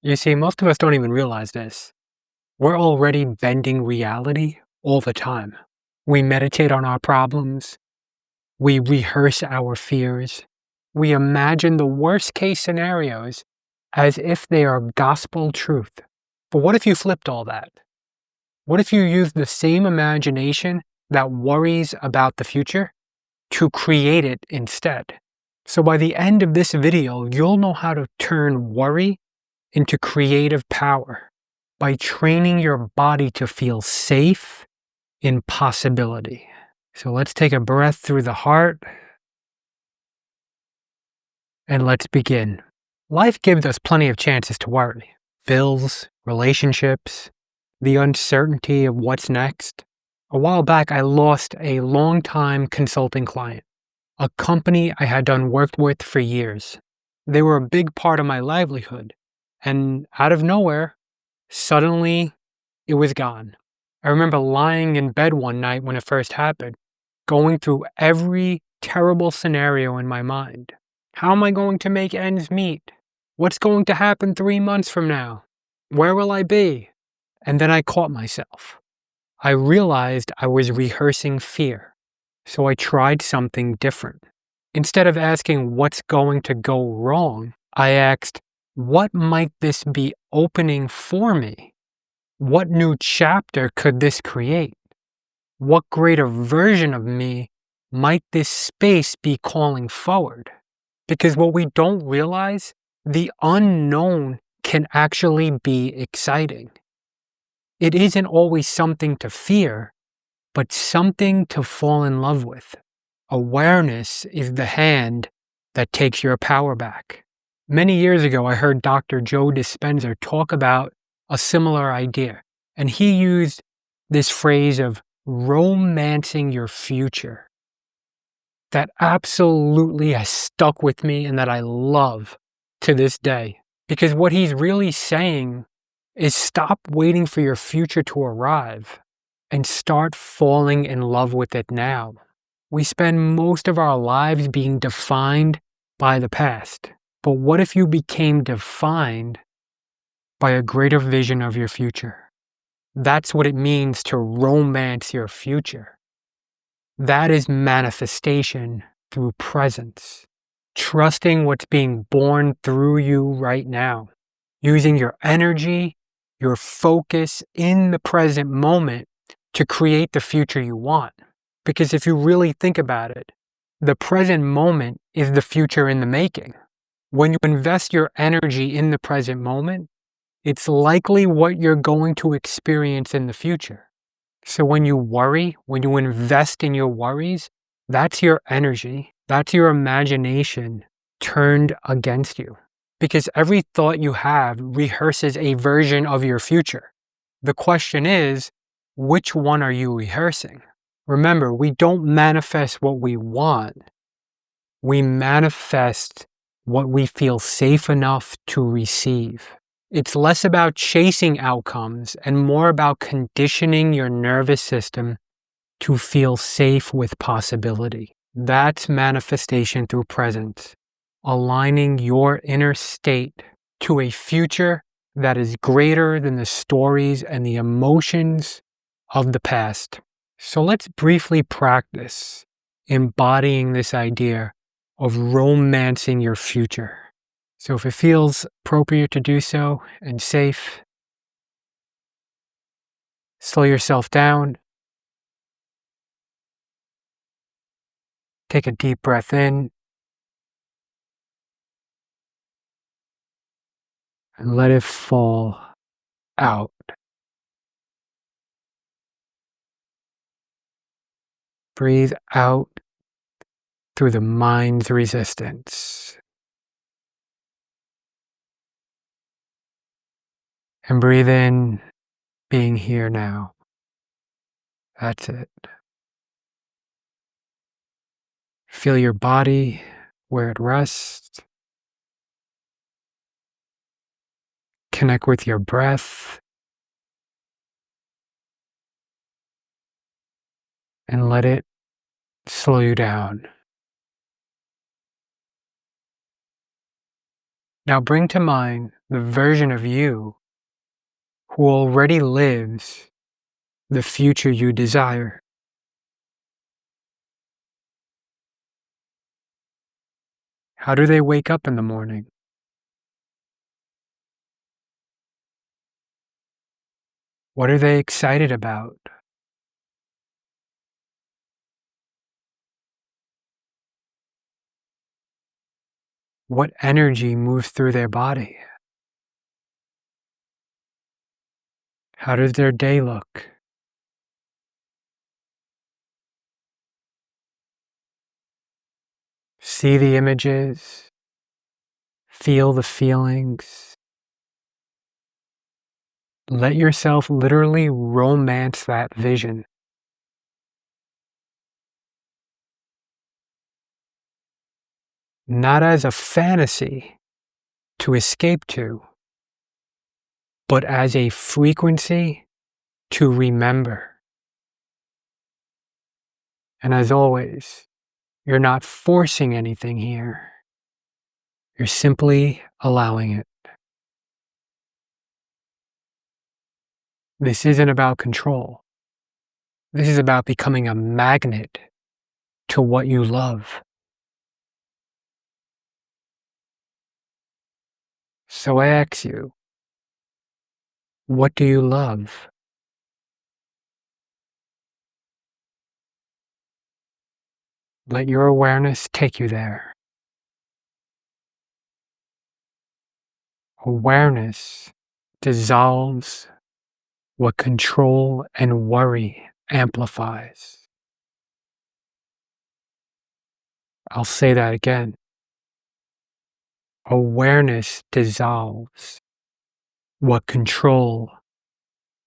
You see, most of us don't even realize this. We're already bending reality all the time. We meditate on our problems. We rehearse our fears. We imagine the worst case scenarios as if they are gospel truth. But what if you flipped all that? What if you used the same imagination that worries about the future to create it instead? So by the end of this video, you'll know how to turn worry into creative power by training your body to feel safe in possibility. So let's take a breath through the heart and let's begin. Life gives us plenty of chances to worry. Bills, relationships, the uncertainty of what's next. A while back, I lost a long-time consulting client, a company I had done work with for years. They were a big part of my livelihood, and out of nowhere, suddenly it was gone. I remember lying in bed one night when it first happened, going through every terrible scenario in my mind. How am I going to make ends meet? What's going to happen 3 months from now? Where will I be? And then I caught myself. I realized I was rehearsing fear. So I tried something different. Instead of asking what's going to go wrong, I asked, what might this be opening for me? What new chapter could this create? What greater version of me might this space be calling forward? Because what we don't realize, the unknown can actually be exciting. It isn't always something to fear, but something to fall in love with. Awareness is the hand that takes your power back. Many years ago, I heard Dr. Joe Dispenza talk about a similar idea, and he used this phrase of romancing your future. That absolutely has stuck with me and that I love to this day. Because what he's really saying is stop waiting for your future to arrive and start falling in love with it now. We spend most of our lives being defined by the past. But what if you became defined by a greater vision of your future? That's what it means to romance your future. That is manifestation through presence. Trusting what's being born through you right now. Using your energy, your focus in the present moment to create the future you want. Because if you really think about it, the present moment is the future in the making. When you invest your energy in the present moment, it's likely what you're going to experience in the future. So when you worry, when you invest in your worries, that's your energy, that's your imagination turned against you. Because every thought you have rehearses a version of your future. The question is, which one are you rehearsing? Remember, we don't manifest what we want. We manifest what we feel safe enough to receive. It's less about chasing outcomes and more about conditioning your nervous system to feel safe with possibility. That's manifestation through presence, aligning your inner state to a future that is greater than the stories and the emotions of the past. So let's briefly practice embodying this idea of romancing your future. So if it feels appropriate to do so and safe, slow yourself down. Take a deep breath in and let it fall out. Breathe out through the mind's resistance. And breathe in, being here now. That's it. Feel your body where it rests. Connect with your breath. And let it slow you down. Now bring to mind the version of you who already lives the future you desire. How do they wake up in the morning? What are they excited about? What energy moves through their body? How does their day look? See the images, feel the feelings. Let yourself literally romance that vision. Not as a fantasy to escape to, but as a frequency to remember. And as always, you're not forcing anything here. You're simply allowing it. This isn't about control. This is about becoming a magnet to what you love. So I ask you, what do you love? Let your awareness take you there. Awareness dissolves what control and worry amplifies. I'll say that again. Awareness dissolves what control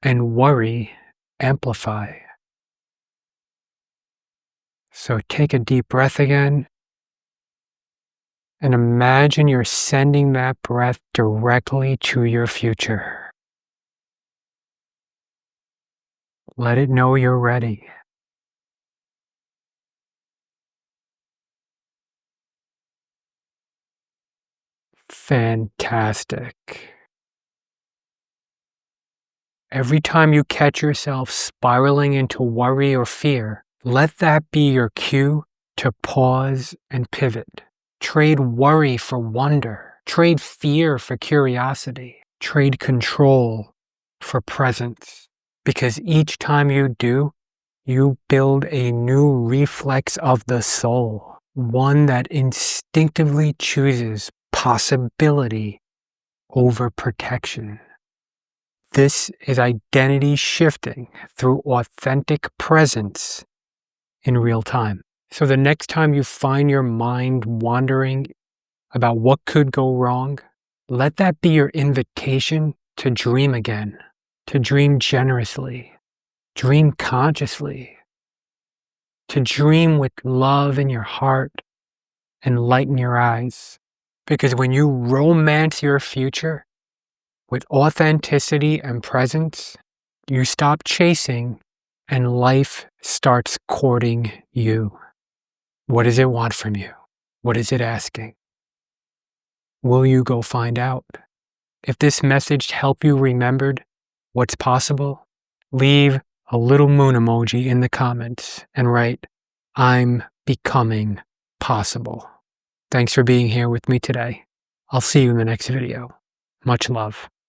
and worry amplify. So take a deep breath again and imagine you're sending that breath directly to your future. Let it know you're ready. Fantastic. Every time you catch yourself spiraling into worry or fear, let that be your cue to pause and pivot. Trade worry for wonder. Trade fear for curiosity. Trade control for presence. Because each time you do, you build a new reflex of the soul, one that instinctively chooses possibility over protection. This is identity shifting through authentic presence in real time. So the next time you find your mind wandering about what could go wrong, let that be your invitation to dream again, to dream generously, dream consciously, to dream with love in your heart and light in your eyes. Because when you romance your future with authenticity and presence, you stop chasing and life starts courting you. What does it want from you? What is it asking? Will you go find out? If this message helped you remember what's possible, leave a little moon emoji in the comments and write, "I'm becoming possible." Thanks for being here with me today. I'll see you in the next video. Much love.